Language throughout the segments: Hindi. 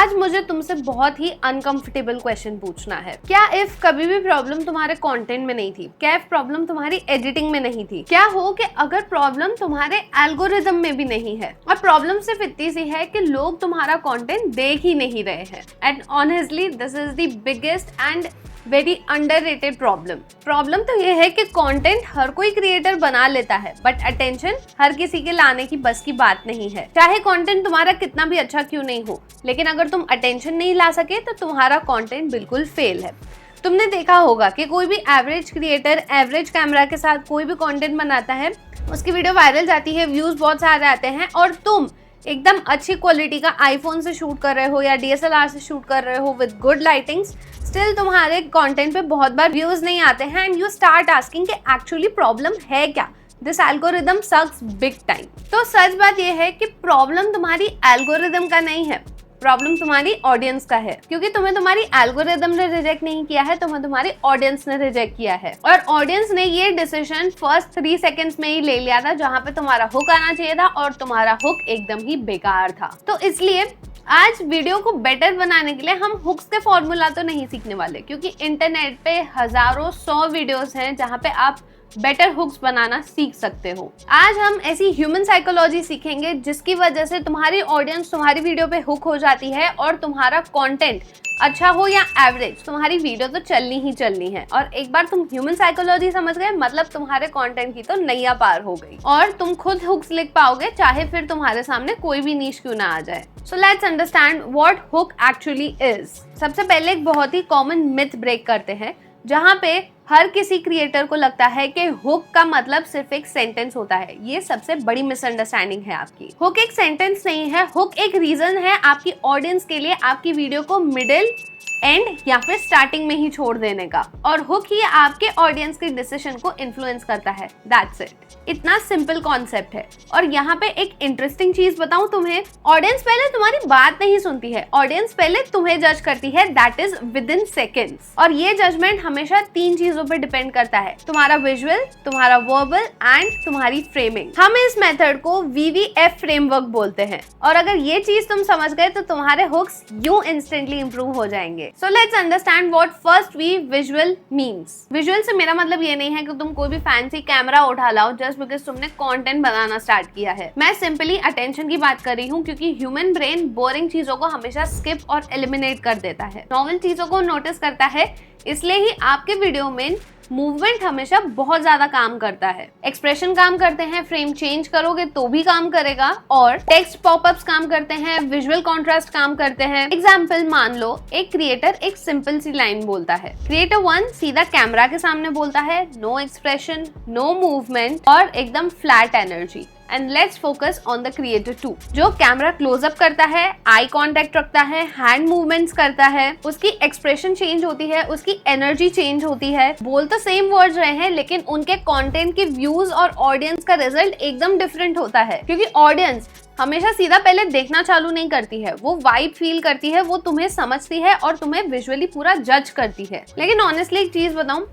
आज मुझे तुमसे बहुत ही अनकंफर्टेबल क्वेश्चन पूछना है। क्या इफ कभी भी प्रॉब्लम तुम्हारे कंटेंट में नहीं थी? क्या इफ प्रॉब्लम तुम्हारी एडिटिंग में नहीं थी? क्या हो कि अगर प्रॉब्लम तुम्हारे एल्गोरिदम में भी नहीं है और प्रॉब्लम सिर्फ इतनी सी है कि लोग तुम्हारा कंटेंट देख ही नहीं रहे हैं? And honestly this is the biggest and very underrated problem तो ये है कि कंटेंट हर कोई क्रिएटर बना लेता है, बट अटेंशन हर किसी के लाने की बस की बात नहीं है। चाहे कंटेंट तुम्हारा कितना भी अच्छा क्यों नहीं हो, लेकिन अगर तुम अटेंशन नहीं ला सके तो तुम्हारा कंटेंट बिल्कुल फेल है। तुमने देखा होगा कि कोई भी एवरेज क्रिएटर एवरेज कैमरा के साथ कोई भी कंटेंट बनाता है, उसकी वीडियो वायरल जाती है, व्यूज बहुत सारे आते हैं, और तुम एकदम अच्छी क्वालिटी का आईफोन से शूट कर रहे हो या DSLR से शूट कर रहे हो विद गुड लाइटिंग्स, स्टिल तुम्हारे कंटेंट पे बहुत बार व्यूज नहीं आते हैं एंड यू स्टार्ट आस्किंग कि एक्चुअली प्रॉब्लम है क्या? This algorithm sucks big time. तो सच बात यह है कि प्रॉब्लम तुम्हारी एल्गोरिदम का नहीं है, प्रॉब्लम तुम्हारी ऑडियंस का है, क्योंकि तुम्हें तुम्हारी एल्गोरिदम ने रिजेक्ट नहीं किया है, तुम्हें तुम्हारी ऑडियंस ने रिजेक्ट किया है। और ऑडियंस ने ये डिसीजन फर्स्ट 3 सेकंड्स में ही ले लिया था, जहां पे तुम्हारा हुक आना चाहिए था और तुम्हारा हुक एकदम ही बेकार था। तो इसलिए आज वीडियो को बेटर बनाने के लिए हम हुक्स के फॉर्मूला तो नहीं सीखने वाले, क्योंकि इंटरनेट पे हजारों 100 वीडियोस हैं जहां पे आप बेटर हुक्स बनाना सीख सकते हो। आज हम ऐसी ह्यूमन साइकोलॉजी सीखेंगे जिसकी वजह से तुम्हारी ऑडियंस तुम्हारी वीडियो पे हुक हो जाती है और तुम्हारा कंटेंट अच्छा हो या एवरेज, तुम्हारी वीडियो तो चलनी ही चलनी है। और एक बार तुम ह्यूमन साइकोलॉजी समझ गए, मतलब तुम्हारे कंटेंट की तो नैया पार हो गई और तुम खुद हुक्स लिख पाओगे, चाहे फिर तुम्हारे सामने कोई भी नीश क्यों ना आ जाए। So let's understand what hook actually is. सबसे पहले एक बहुत ही कॉमन मिथ ब्रेक करते हैं, जहां पे हर किसी क्रिएटर को लगता है कि हुक का मतलब सिर्फ एक सेंटेंस होता है। ये सबसे बड़ी मिसअंडरस्टैंडिंग है आपकी। हुक एक सेंटेंस नहीं है, हुक एक रीजन है आपकी ऑडियंस के लिए आपकी वीडियो को मिडिल, एंड या फिर स्टार्टिंग में ही छोड़ देने का, और हुक ही आपके ऑडियंस के डिसीजन को इन्फ्लुएंस करता है। That's it. इतना सिंपल कॉन्सेप्ट है। और यहाँ पे एक इंटरेस्टिंग चीज बताऊं तुम्हें, ऑडियंस पहले तुम्हारी बात नहीं सुनती है, ऑडियंस पहले तुम्हें जज करती है, that is with in seconds. और ये जजमेंट हमेशा 3 चीजों पर डिपेंड करता है, तुम्हारा विजुअल, तुम्हारा वर्बल एंड तुम्हारी फ्रेमिंग। हम इस मेथड को VVF फ्रेमवर्क बोलते हैं, और अगर ये चीज तुम समझ गए तो तुम्हारे हुक्स यूं इंस्टेंटली इंप्रूव हो जाएंगे। So let's understand what first visual means. Visual से मेरा मतलब ये नहीं है कि तुम कोई भी फैंसी कैमरा उठा लाओ जस्ट बिकॉज तुमने कंटेंट बनाना स्टार्ट किया है। मैं सिंपली अटेंशन की बात कर रही हूँ, क्योंकि ह्यूमन ब्रेन बोरिंग चीजों को हमेशा स्किप और एलिमिनेट कर देता है, नॉवल चीजों को नोटिस करता है। इसलिए ही आपके वीडियो में मूवमेंट हमेशा बहुत ज्यादा काम करता है, एक्सप्रेशन काम करते हैं, फ्रेम चेंज करोगे तो भी काम करेगा, और टेक्स्ट पॉपअप्स काम करते हैं, विजुअल कॉन्ट्रास्ट काम करते हैं। एग्जाम्पल मान लो एक क्रिएटर एक सिंपल सी लाइन बोलता है, क्रिएटर 1 सीधा कैमरा के सामने बोलता है, नो एक्सप्रेशन, नो मूवमेंट और एकदम flat energy. And let's focus on the creator 2 जो कैमरा क्लोजअप करता है, आई कांटेक्ट रखता है, हैंड मूवमेंट्स करता है, उसकी एक्सप्रेशन चेंज होती है, उसकी एनर्जी चेंज होती है। बोल तो सेम वर्ड्स रहे हैं, लेकिन उनके कंटेंट के व्यूज और ऑडियंस का रिजल्ट एकदम डिफरेंट होता है, क्योंकि ऑडियंस हमेशा सीधा पहले देखना चालू नहीं करती है, वो वाइब फील करती है, वो तुम्हें समझती है और तुम्हें विजुअली पूरा जज करती है। लेकिन ऑनेस्टली एक चीज बताऊं,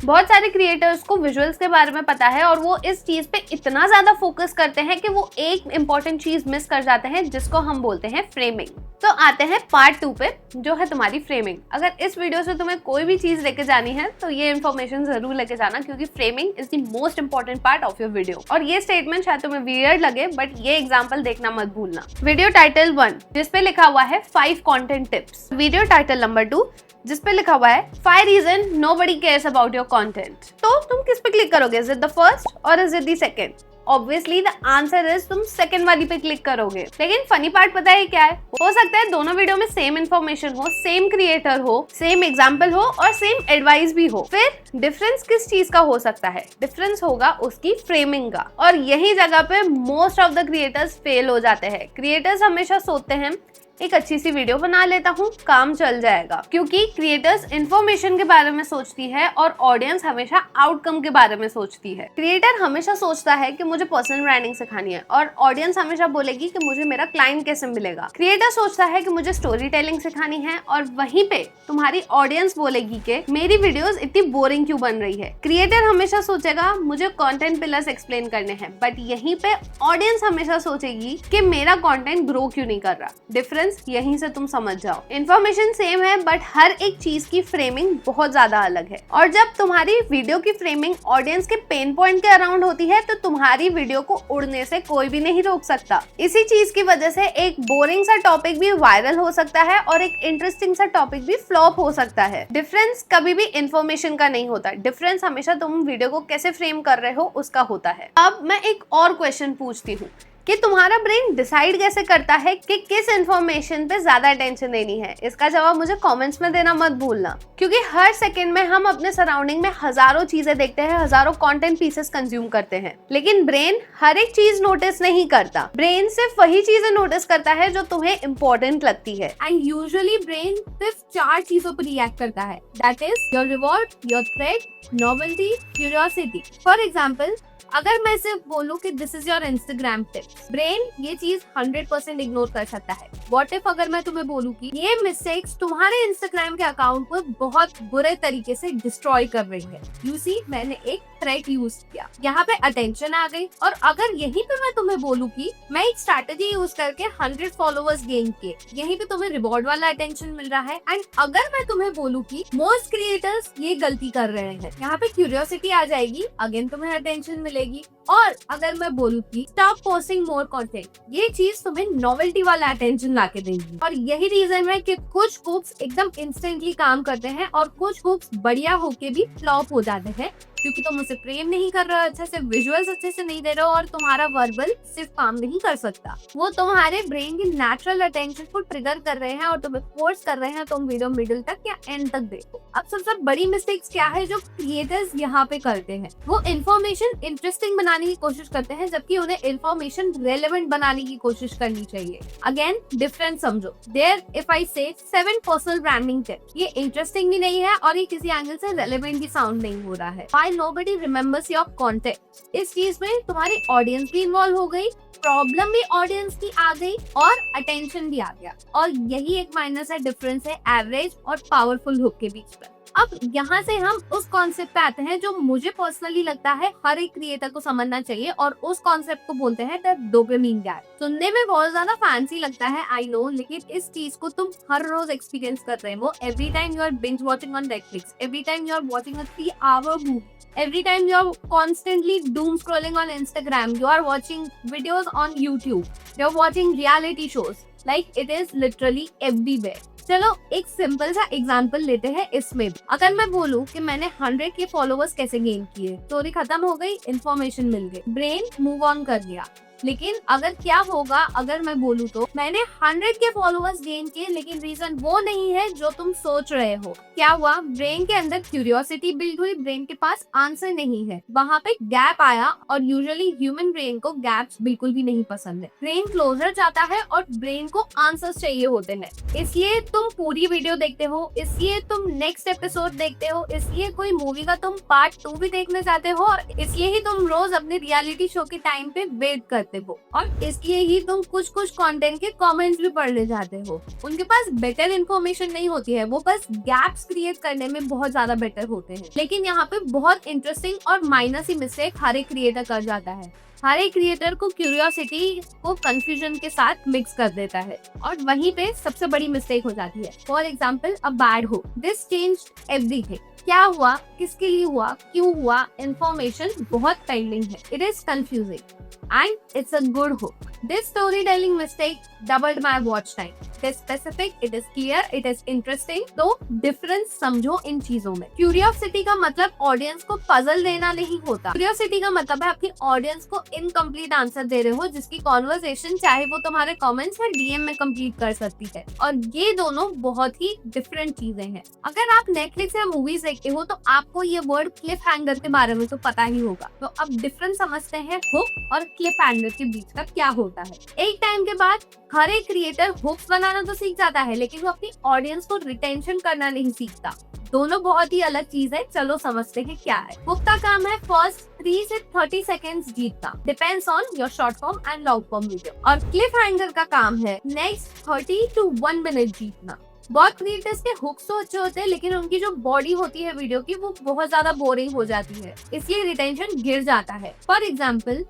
बहुत सारे क्रिएटर्स को विजुअल्स के बारे में पता है और वो इस चीज पे इतना ज्यादा फोकस करते हैं कि वो एक इंपॉर्टेंट चीज मिस कर जाते हैं, जिसको हम बोलते हैं फ्रेमिंग। तो आते हैं पार्ट 2 पे, जो है तुम्हारी फ्रेमिंग। अगर इस वीडियो से तुम्हें कोई भी चीज लेके जानी है तो ये इन्फॉर्मेशन जरूर लेके जाना, क्योंकि framing is the most important part of your video. और ये स्टेटमेंट शायद तुम्हें वियर्ड लगे, बट ये एग्जाम्पल देखना मत भूलना। वीडियो टाइटल 1 जिसपे लिखा हुआ है 5 content tips, video title number 2 जिसपे लिखा हुआ है 5 reason nobody cares about your content. तो तुम किस पे क्लिक करोगे? इज इट द फर्स्ट और is it the second? Obviously the answer is तुम सेकंड वाली पे क्लिक करोगे। लेकिन फनी पार्ट पता है क्या है? हो सकता है दोनों वीडियो में सेम इन्फॉर्मेशन हो, सेम क्रिएटर हो, सेम एग्जाम्पल हो और सेम एडवाइस भी हो। फिर डिफरेंस किस चीज का हो सकता है? डिफरेंस होगा उसकी फ्रेमिंग का। और यही जगह पे most of the creators fail हो जाते हैं। क्रिएटर्स हमेशा सोचते हैं एक अच्छी सी वीडियो बना लेता हूँ, काम चल जाएगा, क्योंकि क्रिएटर्स इन्फॉर्मेशन के बारे में सोचती है और ऑडियंस हमेशा आउटकम के बारे में सोचती है। क्रिएटर हमेशा सोचता है कि मुझे पर्सनल ब्रांडिंग सिखानी है और ऑडियंस हमेशा बोलेगी कि मुझे मेरा क्लाइंट कैसे मिलेगा। क्रिएटर सोचता है कि मुझे स्टोरी टेलिंग सिखानी है और वहीं पे तुम्हारी ऑडियंस बोलेगी कि मेरी वीडियोस इतनी बोरिंग क्यों बन रही है। क्रिएटर हमेशा सोचेगा मुझे कंटेंट पिलर्स एक्सप्लेन करने हैं, बट यहीं पे ऑडियंस हमेशा सोचेगी कि मेरा कंटेंट ग्रो क्यों नहीं कर रहा। डिफरेंस डिफरेंस यहीं से तुम समझ जाओ। इन्फॉर्मेशन सेम है बट हर एक चीज की फ्रेमिंग बहुत ज्यादा अलग है, और जब तुम्हारी वीडियो की फ्रेमिंग ऑडियंस के पेन पॉइंट के अराउंड होती है तो तुम्हारी वीडियो को उड़ने से कोई भी नहीं रोक सकता। इसी चीज की वजह से एक बोरिंग सा टॉपिक भी वायरल हो सकता है और एक इंटरेस्टिंग सा टॉपिक भी फ्लॉप हो सकता है। डिफरेंस कभी भी इन्फॉर्मेशन का नहीं होता, डिफरेंस हमेशा तुम वीडियो को कैसे फ्रेम कर रहे हो उसका होता है। अब मैं एक और क्वेश्चन पूछती हूँ कि तुम्हारा ब्रेन डिसाइड कैसे करता है कि किस इन्फॉर्मेशन पे ज्यादा अटेंशन देनी है। इसका जवाब मुझे कमेंट्स में देना मत भूलना, क्योंकि हर सेकंड में हम अपने सराउंडिंग में हजारों चीजें देखते हैं, हजारों कंटेंट पीसेस कंज्यूम करते हैं, लेकिन ब्रेन हर एक चीज नोटिस नहीं करता। ब्रेन सिर्फ वही चीजें नोटिस करता है जो तुम्हें इम्पोर्टेंट लगती है। एंड यूजुअली ब्रेन सिर्फ 4 चीजों पर रिएक्ट करता है, that is your reward, your threat, novelty, curiosity. For example, अगर मैं सिर्फ बोलूं कि this is your Instagram tips, brain ये चीज 100% इग्नोर कर सकता है। व्हाट इफ अगर मैं तुम्हें बोलूं कि ये मिस्टेक्स तुम्हारे इंस्टाग्राम के अकाउंट को बहुत बुरे तरीके से डिस्ट्रॉय कर रही है। यू सी, मैंने एक थ्रेट यूज किया, यहाँ पे अटेंशन आ गई। और अगर यहीं पे मैं तुम्हें बोलूं कि मैं एक स्ट्रैटेजी यूज करके 100 फॉलोअर्स गेन किए, यहीं पे तुम्हें रिवॉर्ड वाला अटेंशन मिल रहा है। एंड अगर मैं तुम्हें बोलूं कि मोस्ट क्रिएटर्स ये गलती कर रहे हैं, यहाँ पे क्यूरियोसिटी आ जाएगी, अगेन तुम्हें अटेंशन मिलेगी। और अगर मैं बोलूं कि स्टॉप पोस्टिंग मोर कंटेंट, ये चीज तुम्हें नोवेल्टी वाला अटेंशन लाके देगी। और यही रीजन है कि कुछ हुक्स एकदम इंस्टेंटली काम करते हैं और कुछ हुक्स बढ़िया होके भी फ्लॉप हो जाते हैं, क्योंकि तुम उसे प्रेम नहीं कर रहे हो, अच्छे से विजुअल्स अच्छे से नहीं दे रहे हो, और तुम्हारा वर्बल सिर्फ काम नहीं कर सकता। वो तुम्हारे ब्रेन की नेचुरल अटेंशन को ट्रिगर कर रहे हैं और तुम्हें फोर्स कर रहे हैं तुम वीडियो मिडिल तक या एंड तक देखो। अब सबसे बड़ी मिस्टेक्स क्या है जो क्रिएटर्स यहाँ पे करते हैं, वो इन्फॉर्मेशन इंटरेस्टिंग बनाने की कोशिश करते हैं, जबकि उन्हें इन्फॉर्मेशन रेलेवेंट बनाने की कोशिश करनी चाहिए। अगेन डिफरेंस समझो। देयर इफ आई से 7 पर्सनल ब्रांडिंग टिप्स, ये इंटरेस्टिंग भी नहीं है और ये किसी एंगल से रेलेवेंट भी साउंड नहीं हो रहा है। Nobody remembers your content, इस चीज में तुम्हारी ऑडियंस भी इन्वॉल्व हो गई, प्रॉब्लम भी ऑडियंस की आ गई और अटेंशन भी आ गया। और यही एक माइनस है, डिफरेंस है एवरेज और पावरफुल हुक के बीच में। अब यहाँ से हम उस कॉन्सेप्ट पे आते हैं जो मुझे पर्सनली लगता है हर एक क्रिएटर को समझना चाहिए, और उस कॉन्सेप्ट को बोलते हैं द डोपामिन गैप। सुनने में बहुत ज्यादा फैंसी लगता है, आई नो, लेकिन इस चीज को तुम हर रोज एक्सपीरियंस कर रहे हो। Every time you are binge watching on Netflix, every time you are watching a 3-hour movie, every time you're constantly doom scrolling on Instagram, you are watching videos on YouTube, you're watching reality shows, like it is literally everywhere. चलो एक सिंपल सा एग्जांपल लेते हैं इसमें। अगर मैं बोलूं कि मैंने 100 के फॉलोअर्स कैसे गेन किए, स्टोरी खत्म हो गई, इन्फॉर्मेशन मिल गई, ब्रेन मूव ऑन कर दिया। लेकिन अगर क्या होगा अगर मैं बोलूं तो मैंने 100 के फॉलोअर्स गेन किए, लेकिन रीजन वो नहीं है जो तुम सोच रहे हो। क्या हुआ, ब्रेन के अंदर क्यूरियोसिटी बिल्ड हुई, ब्रेन के पास आंसर नहीं है, वहाँ पे गैप आया। और यूजुअली ह्यूमन ब्रेन को गैप्स बिल्कुल भी नहीं पसंद है। ब्रेन क्लोजर चाहता है और ब्रेन को आंसर्स चाहिए होते हैं, इसलिए तुम पूरी वीडियो देखते हो, इसलिए तुम नेक्स्ट एपिसोड देखते हो, इसलिए कोई मूवी का तुम पार्ट 2 भी देखने चाहते हो, और इसलिए ही तुम रोज अपने रियलिटी शो के टाइम पे वेट करते हो, और इसलिए ही तुम कुछ कंटेंट के कमेंट्स भी पढ़ने जाते हो। उनके पास बेटर इन्फॉर्मेशन नहीं होती है, वो बस गैप्स क्रिएट करने में बहुत ज्यादा बेटर होते हैं। लेकिन यहाँ पे बहुत इंटरेस्टिंग और माइनस ही मिस्टेक हर एक क्रिएटर कर जाता है। हर एक क्रिएटर को क्यूरियोसिटी को कंफ्यूजन के साथ मिक्स कर देता है, और वहीं पे सबसे बड़ी मिस्टेक हो जाती है। For example, a bad hook, this changed everything. क्या हुआ, किसके लिए हुआ, क्यों हुआ, इन्फॉर्मेशन बहुत पेंडिंग है, it is confusing and it's a good hook. This storytelling mistake doubled my watch time. It is specific, it is clear, it is interesting. तो डिफरेंस समझो इन चीजों में। क्यूरियोसिटी का मतलब ऑडियंस को पजल देना नहीं होता। क्यूरियोसिटी का मतलब है आपकी ऑडियंस को इनकम्प्लीट आंसर दे रहे हो, जिसकी कॉन्वर्सेशन चाहे वो तुम्हारे कमेंट्स या डीएम में कंप्लीट कर सकती है। और ये दोनों बहुत ही डिफरेंट चीजें हैं। अगर आप नेटफ्लिक्स या मूवीज देखते हो तो आपको ये वर्ड क्लिफ हैंगर के बारे में तो पता ही होगा। तो अब डिफरेंस समझते हैं हुक और क्लिफ हैंगर के बीच का क्या होता है। एक टाइम के बाद हर एक क्रिएटर हुक्स बनाना तो सीख जाता है, लेकिन वो अपनी ऑडियंस को रिटेंशन करना नहीं सीखता। दोनों बहुत ही अलग चीज है। चलो समझते हैं क्या है। हुक का काम है फर्स्ट 3 से 30 सेकेंड्स जीतना, depends on your short form and long form video. और क्लिफ हैंगर का काम है नेक्स्ट 30 to 1 मिनट जीतना। बहुत क्रिएटर्स के हुक्स तो अच्छे होते हैं, लेकिन उनकी जो बॉडी होती है वीडियो की वो बहुत ज्यादा बोरिंग हो जाती है, इसलिए रिटेंशन गिर जाता है। फॉर एग्जाम्पल,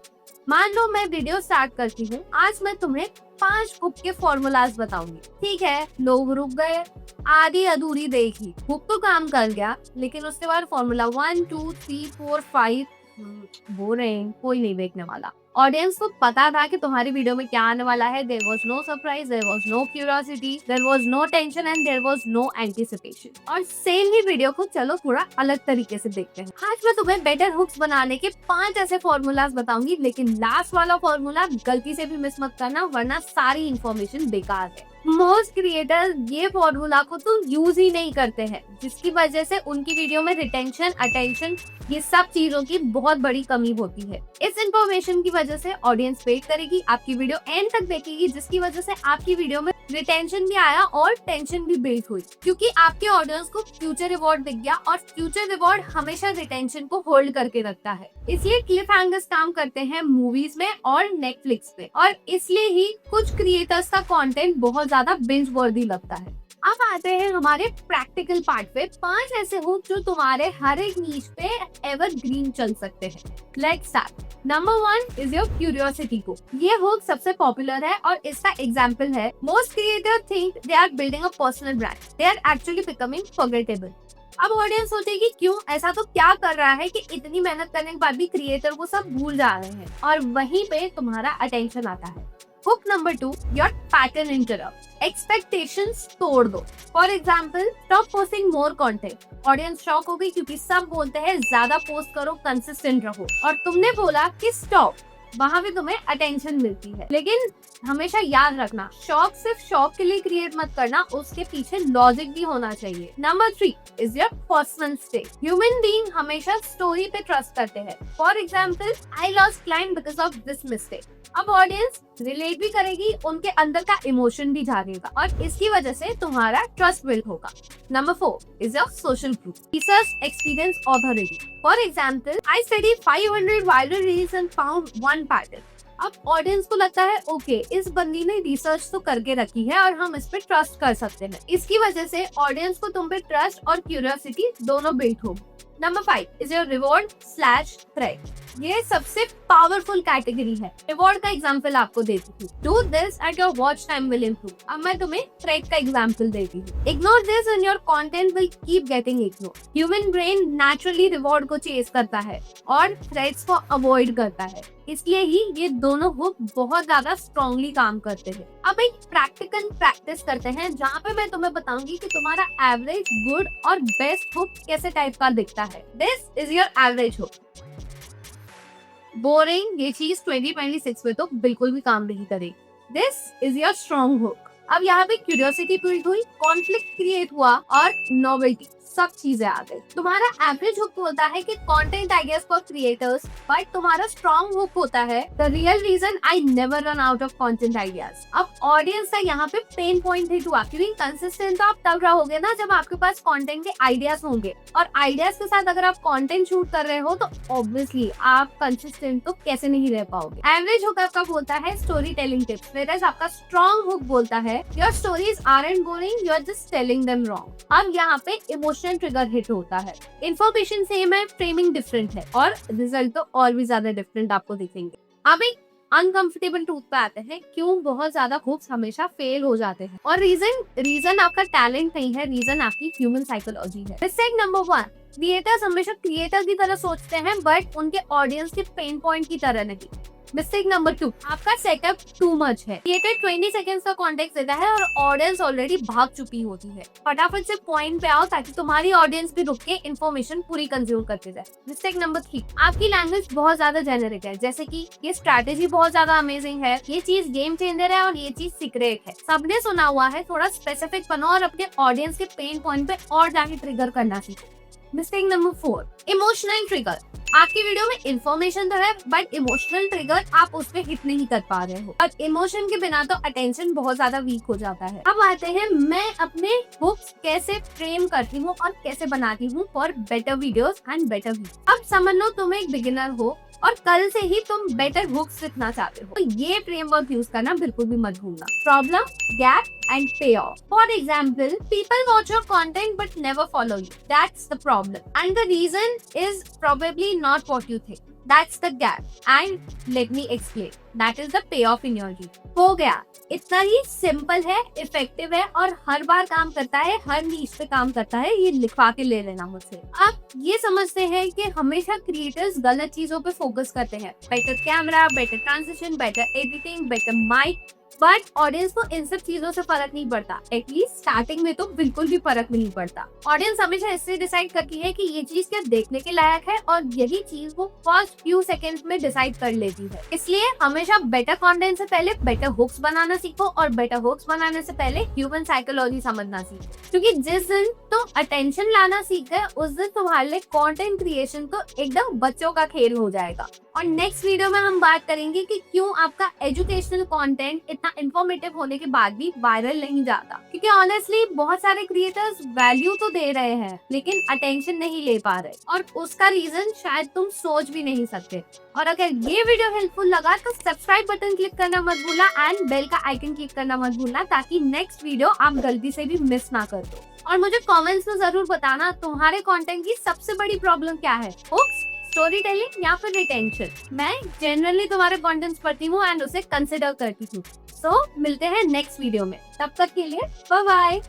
मान लो मैं वीडियो स्टार्ट करती हूँ, आज मैं तुम्हें 5 हुक के फॉर्मूलाज बताऊंगी। ठीक है, लोग रुक गए, आधी अधूरी देखी, हुक तो काम कर गया, लेकिन उसके बाद फॉर्मूला 1 2 3 4 5 बोरिंग, कोई नहीं देखने वाला। ऑडियंस को पता था कि तुम्हारी वीडियो में क्या आने वाला है। There was no surprise, there was no curiosity, there was no tension and there was no anticipation. और सेम ही वीडियो को चलो थोड़ा अलग तरीके से देखते हैं। आज मैं तुम्हें बेटर हुक्स बनाने के 5 ऐसे फॉर्मूलाज बताऊंगी, लेकिन लास्ट वाला फॉर्मूला गलती से भी मिस मत करना, वरना सारी इन्फॉर्मेशन बेकार है। मोस्ट क्रिएटर ये फॉर्मूला को तो यूज ही नहीं करते हैं, जिसकी वजह से उनकी वीडियो में रिटेंशन, अटेंशन, ये सब चीजों की बहुत बड़ी कमी होती है। इस इंफॉर्मेशन की वजह से ऑडियंस वेट करेगी, आपकी वीडियो एंड तक देखेगी, जिसकी वजह से आपकी वीडियो में रिटेंशन भी आया और टेंशन भी बिल्ड हुई, क्योंकि आपके ऑडियंस को फ्यूचर रिवॉर्ड दिख गया और फ्यूचर रिवॉर्ड हमेशा रिटेंशन को होल्ड करके रखता है। इसलिए क्लिफ हैंगर्स काम करते हैं मूवीज में और नेटफ्लिक्स पे, और इसलिए ही कुछ क्रिएटर्स का कंटेंट बहुत ज्यादा बिंज वर्दी लगता है। अब आते हैं हमारे प्रैक्टिकल पार्ट पे। 5 ऐसे हुक जो तुम्हारे हर एक नीश पे एवरग्रीन चल सकते हैं। Let's start. Number 1 is your curiosity hook. ये हुक सबसे पॉपुलर है और इसका एग्जांपल है, most creator think they are building a personal brand, they are actually becoming forgettable. अब ऑडियंस सोचेगी क्यों, ऐसा तो क्या कर रहा है कि इतनी मेहनत करने के बाद भी क्रिएटर को सब भूल जा रहे हैं, और वहीं पे तुम्हारा अटेंशन आता है। Hook number 2, your pattern interrupt. Expectations तोड़ दो। For example, stop posting more content. Audience shock हो गई क्योंकि सब बोलते हैं ज्यादा पोस्ट करो, कंसिस्टेंट रहो, और तुमने बोला कि स्टॉप। वहां भी तुम्हें अटेंशन मिलती है, लेकिन हमेशा याद रखना, शौक सिर्फ शौक के लिए क्रिएट मत करना, उसके पीछे लॉजिक भी होना चाहिए। Number 3 is your personal state. Human being हमेशा स्टोरी पे ट्रस्ट करते हैं। For example, I lost client because of this mistake. अब ऑडियंस रिलेट भी करेगी, उनके अंदर का इमोशन भी जागेगा, और इसकी वजह से तुम्हारा ट्रस्ट बिल्ड होगा। Number 4 is your social proof. Research, experience, authority. For example, I study 500 viral reels and found one pattern. अब ऑडियंस को लगता है ओके, इस बंदी ने रिसर्च तो करके रखी है और हम इस पे ट्रस्ट कर सकते हैं। इसकी वजह से ऑडियंस को तुम पे ट्रस्ट और क्यूरियोसिटी दोनों बिल्ड होगी। Number 5 is your reward slash threat. ये सबसे पावरफुल कैटेगरी है। रिवॉर्ड का एग्जांपल आपको देती हूँ, do this and your watch time will improve. अब मैं तुम्हें थ्रेट का एग्जांपल देती हूँ, ignore this and your content will keep getting ignore. Human brain naturally reward को चेस करता है और थ्रेट्स को अवॉइड करता है, इसलिए ही ये दोनों हुक बहुत ज्यादा स्ट्रांगली काम करते हैं। अब एक प्रैक्टिकल प्रैक्टिस करते हैं, जहाँ पे मैं तुम्हें बताऊंगी कि तुम्हारा एवरेज, गुड और बेस्ट हुक कैसे टाइप का दिखता है। This is your average hook. Boring, ये चीज 2026 में तो बिल्कुल भी काम नहीं करेगी। This is your strong hook. अब यहाँ पे क्यूरियोसिटी बिल्ड हुई, कॉन्फ्लिक्ट क्रिएट हुआ और नोवेल्टी, सब चीजें आ गई। तुम्हारा एवरेज हुक बोलता है कि content ideas for creators, but तुम्हारा स्ट्रॉन्ग हुक होता है the real reason I never run out of content ideas. अब ऑडियंस का यहाँ पे पेन पॉइंट हिट हुआ, क्योंकि कंसिस्टेंट तो आप तब रहोगे ना जब आपके पास कंटेंट के आइडियाज होंगे, और आइडियाज के साथ अगर आप कंटेंट शूट कर रहे हो तो ऑब्वियसली आप कंसिस्टेंट तो कैसे नहीं रह पाओगे। एवरेज हुक आपका बोलता है स्टोरी टेलिंग टिप्स, व्हेयरएज आपका स्ट्रॉन्ग हुक बोलता है your stories aren't boring, you are just telling them wrong. अब यहाँ पे इमोशनल ट्रिगर हिट होता है। इन्फॉर्मेशन सेम है, फ्रेमिंग डिफरेंट है, और रिजल्ट तो और भी ज्यादा डिफरेंट आपको दिखेंगे। अब एक अनकंफर्टेबल ट्रूथ पे आते हैं, क्यों बहुत ज्यादा हुक्स हमेशा फेल हो जाते हैं। और रीजन आपका टैलेंट नहीं है, रीजन आपकी ह्यूमन साइकोलॉजी है। मिस्टेक नंबर 1, क्रिएटर्स हमेशा क्रिएटर की तरह सोचते हैं, बट उनके ऑडियंस के पेन पॉइंट की तरह नहीं। मिस्टेक नंबर 2, आपका सेटअप टू मच है। क्रिएटर 20 सेकंड्स का कॉन्टेक्स्ट देता है और ऑडियंस ऑलरेडी भाग चुकी होती है। फटाफट से पॉइंट पे आओ ताकि तुम्हारी ऑडियंस भी रुक के इन्फॉर्मेशन पूरी कंज्यूम करते जाए। मिस्टेक नंबर 3, आपकी लैंग्वेज बहुत ज्यादा जेनेरिक है, जैसे कि ये स्ट्रैटेजी बहुत ज्यादा अमेजिंग है, ये चीज गेम चेंजर है और ये चीज सीक्रेट है। सबने सुना हुआ है, थोड़ा स्पेसिफिक बनो और अपने ऑडियंस के पेन पॉइंट पे और जाके ट्रिगर करना सीखो। Mistake number 4, emotional trigger. आपकी वीडियो में इंफॉर्मेशन तो है, बट इमोशनल ट्रिगर आप उस पे हिट नहीं कर पा रहे हो, और इमोशन के बिना तो अटेंशन बहुत ज्यादा वीक हो जाता है। अब आते हैं मैं अपने हुक्स कैसे फ्रेम करती हूँ और कैसे बनाती हूँ for better videos and better views. अब समझ लो तुम एक बिगिनर हो और कल से ही तुम बेटर हुक्स सीखना चाहते हो, तो ये फ्रेमवर्क यूज करना बिल्कुल भी मत भूलना। Problem, gap and payoff. For example, people watch your content but never follow you. That's the problem. And the reason is probably not what you think. That's the gap. And let me explain. That is the payoff in your dream. हो गया, इतना ही सिंपल है, इफेक्टिव है और हर बार काम करता है, हर नीश पे काम करता है। ये लिखवा के ले लेना मुझसे। आप ये समझते हैं कि हमेशा क्रिएटर्स गलत चीजों पे फोकस करते हैं, better camera, better transition, better editing, better mic, but audience को इन सब चीजों से फर्क नहीं पड़ता। एटलीस्ट स्टार्टिंग में तो बिल्कुल भी फर्क नहीं पड़ता। ऑडियंस हमेशा इससे डिसाइड करती है कि ये चीज क्या देखने के लायक है और यही चीज वो फर्स्ट फ्यू सेकंड्स में डिसाइड कर लेती है। इसलिए हमेशा बेटर कंटेंट से पहले बेटर हुक्स बनाना सीखो और बेटर हुक्स बनाने से पहले ह्यूमन साइकोलॉजी समझना सीखो, क्योंकि जिस दिन तुम अटेंशन लाना सीख गए उस दिन तुम्हारे लिए कंटेंट क्रिएशन तो एकदम बच्चों का खेल हो जाएगा। और नेक्स्ट वीडियो में हम बात करेंगे कि क्यों आपका एजुकेशनल कंटेंट इतना इंफॉर्मेटिव होने के बाद भी वायरल नहीं जाता, क्योंकि ऑनेस्टली बहुत सारे क्रिएटर्स वैल्यू तो दे रहे हैं लेकिन अटेंशन नहीं ले पा रहे, और उसका रीजन शायद तुम सोच भी नहीं सकते। और अगर ये वीडियो हेल्पफुल लगा तो सब्सक्राइब बटन क्लिक करना मत भूलना एंड बेल का आइकन क्लिक करना मत भूलना, ताकि नेक्स्ट वीडियो आप गलती से भी मिस ना कर दो। और मुझे कमेंट्स में जरूर बताना तुम्हारे कंटेंट की सबसे बड़ी प्रॉब्लम क्या है, हुक्स, स्टोरी टेलिंग या फिर रिटेंशन। मैं जनरली तुम्हारे कंटेंट्स पढ़ती हूँ एंड उसे कंसिडर करती हूँ। सो मिलते हैं नेक्स्ट वीडियो में, तब तक के लिए बाय बाय।